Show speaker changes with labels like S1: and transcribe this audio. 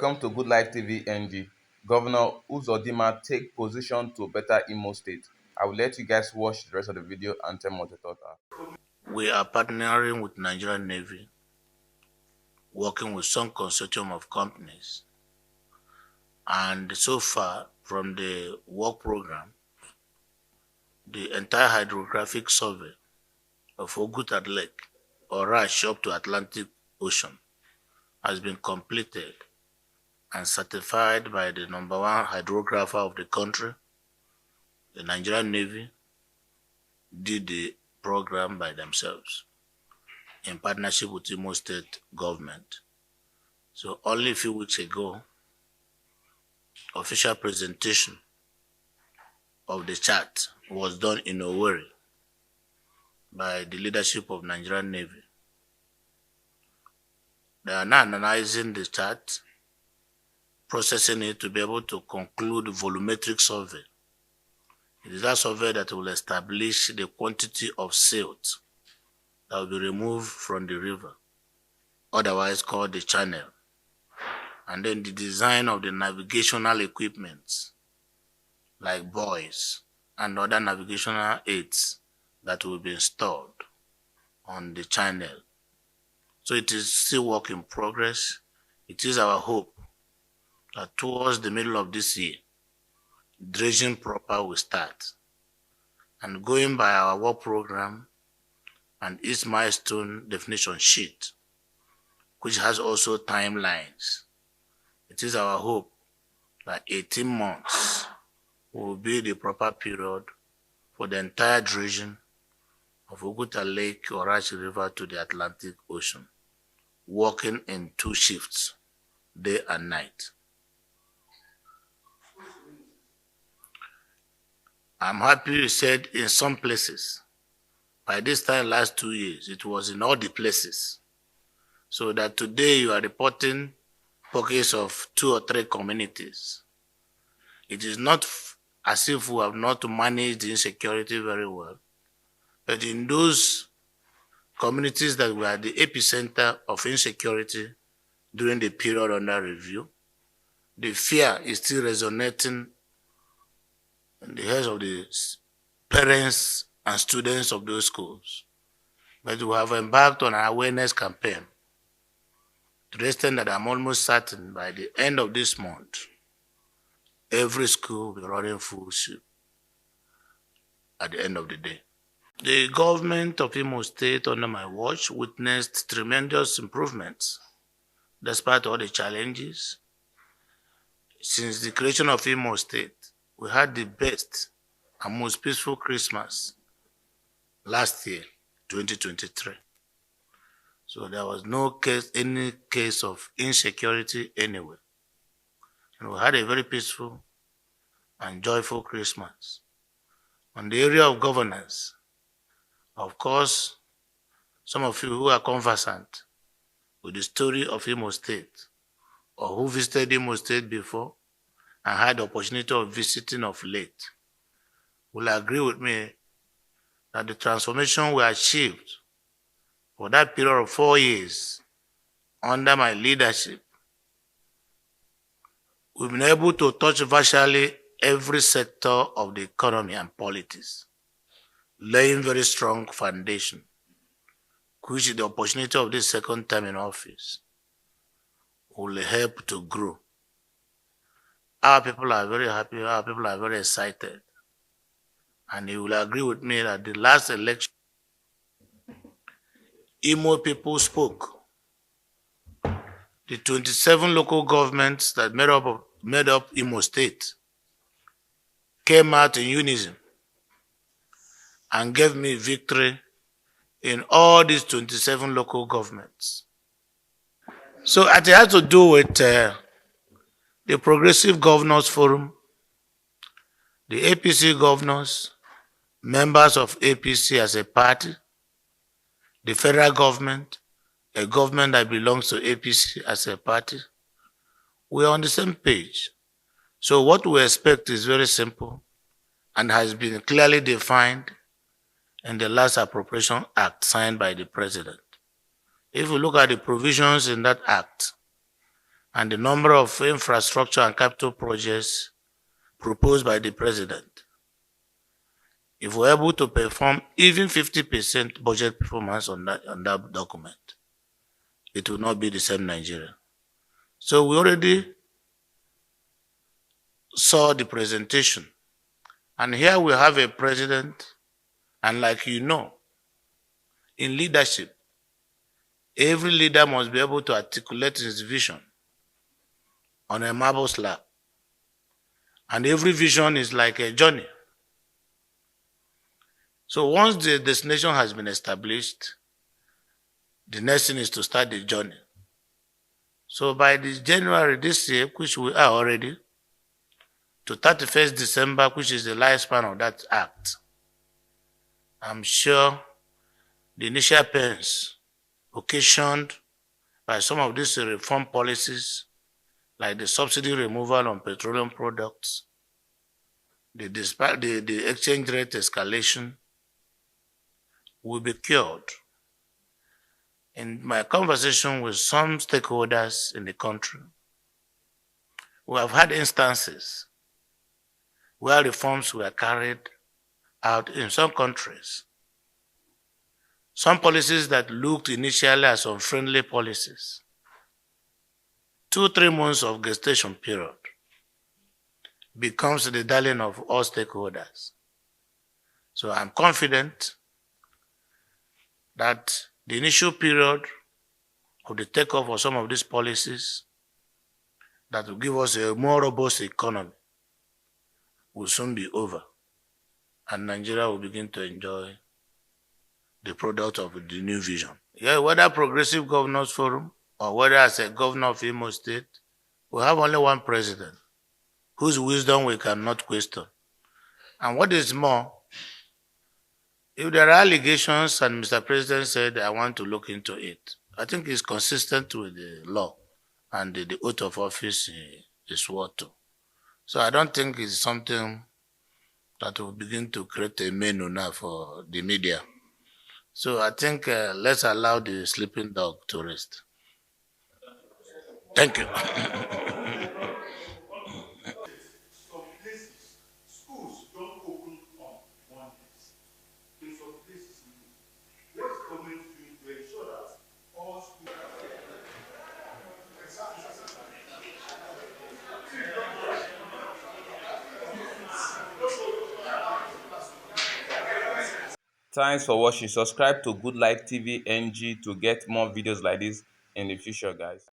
S1: Welcome to Good Life TV NG. Governor Uzodinma take position to better Imo State. I will let you guys watch the rest of the video and tell me what your thoughts are.
S2: We are partnering with Nigerian Navy, working with some consortium of companies. And so far, from the work program, the entire hydrographic survey of Oguta Lake, or Rash up to Atlantic Ocean, has been completed and certified by the #1 hydrographer of the country. The Nigerian Navy did the program by themselves in partnership with Imo State government. So only a few weeks ago, official presentation of the chart was done in Owerri by the leadership of Nigerian Navy. They are now analyzing the chart, processing it to be able to conclude volumetric survey. It is that survey that will establish the quantity of silt that will be removed from the river, otherwise called the channel, and then the design of the navigational equipment like buoys and other navigational aids that will be installed on the channel. So it is still work in progress. It is our hope that towards the middle of this year, dredging proper will start. And going by our work program and its milestone definition sheet, which has also timelines, it is our hope that 18 months will be the proper period for the entire dredging of Oguta Lake or Rashi River to the Atlantic Ocean, working in 2 shifts, day and night. I'm happy you said in some places. By this time last 2 years, it was in all the places. So that today you are reporting pockets of 2 or 3 communities. It is not as if we have not managed insecurity very well, but in those communities that were the epicenter of insecurity during the period under review, the fear is still resonating in the heads of the parents and students of those schools. But we have embarked on an awareness campaign to the extent that I'm almost certain by the end of this month, every school will be running full ship at the end of the day. The government of Imo State under my watch witnessed tremendous improvements despite all the challenges. Since the creation of Imo State, we had the best and most peaceful Christmas last year, 2023. So there was any case of insecurity anywhere. And we had a very peaceful and joyful Christmas. On the area of governance, of course, some of you who are conversant with the story of Imo State or who visited Imo State before and had the opportunity of visiting of late will agree with me that the transformation we achieved for that period of 4 years under my leadership, we've been able to touch virtually every sector of the economy and politics, laying very strong foundation, which the opportunity of this second term in office will help to grow. Our people are very happy, our people are very excited. And you will agree with me that the last election, Imo people spoke. The 27 local governments that made up Imo State came out in unison and gave me victory in all these 27 local governments. So it has to do with the Progressive Governors Forum, the APC governors, members of APC as a party, the federal government, a government that belongs to APC as a party. We are on the same page. So what we expect is very simple and has been clearly defined in the last Appropriation Act signed by the President. If you look at the provisions in that act, and the number of infrastructure and capital projects proposed by the president, if we're able to perform even 50% budget performance on that document, it will not be the same Nigeria. So we already saw the presentation. And here we have a president, and like you know, in leadership, every leader must be able to articulate his vision on a marble slab. And every vision is like a journey. So once the destination has been established, the next thing is to start the journey. So by this January this year, which we are already, to 31st December, which is the lifespan of that act, I'm sure the initial pains occasioned by some of these reform policies, like the subsidy removal on petroleum products, the exchange rate escalation, will be cured. In my conversation with some stakeholders in the country, we have had instances where reforms were carried out in some countries. Some policies that looked initially as unfriendly policies, 2-3 months of gestation period, becomes the darling of all stakeholders. So I'm confident that the initial period of the takeoff of some of these policies that will give us a more robust economy will soon be over, and Nigeria will begin to enjoy the product of the new vision. Yeah, whether Progressive Governors Forum or whether as a governor of Imo State, we have only one president whose wisdom we cannot question. And what is more, if there are allegations and Mr. President said, I want to look into it, I think it's consistent with the law and the oath of office he swore to. So I don't think it's something that will begin to create a menu now for the media. So I think let's allow the sleeping dog to rest. Thank you.
S1: Thanks for watching. Subscribe to Good Life TV NG to get more videos like this in the future, guys.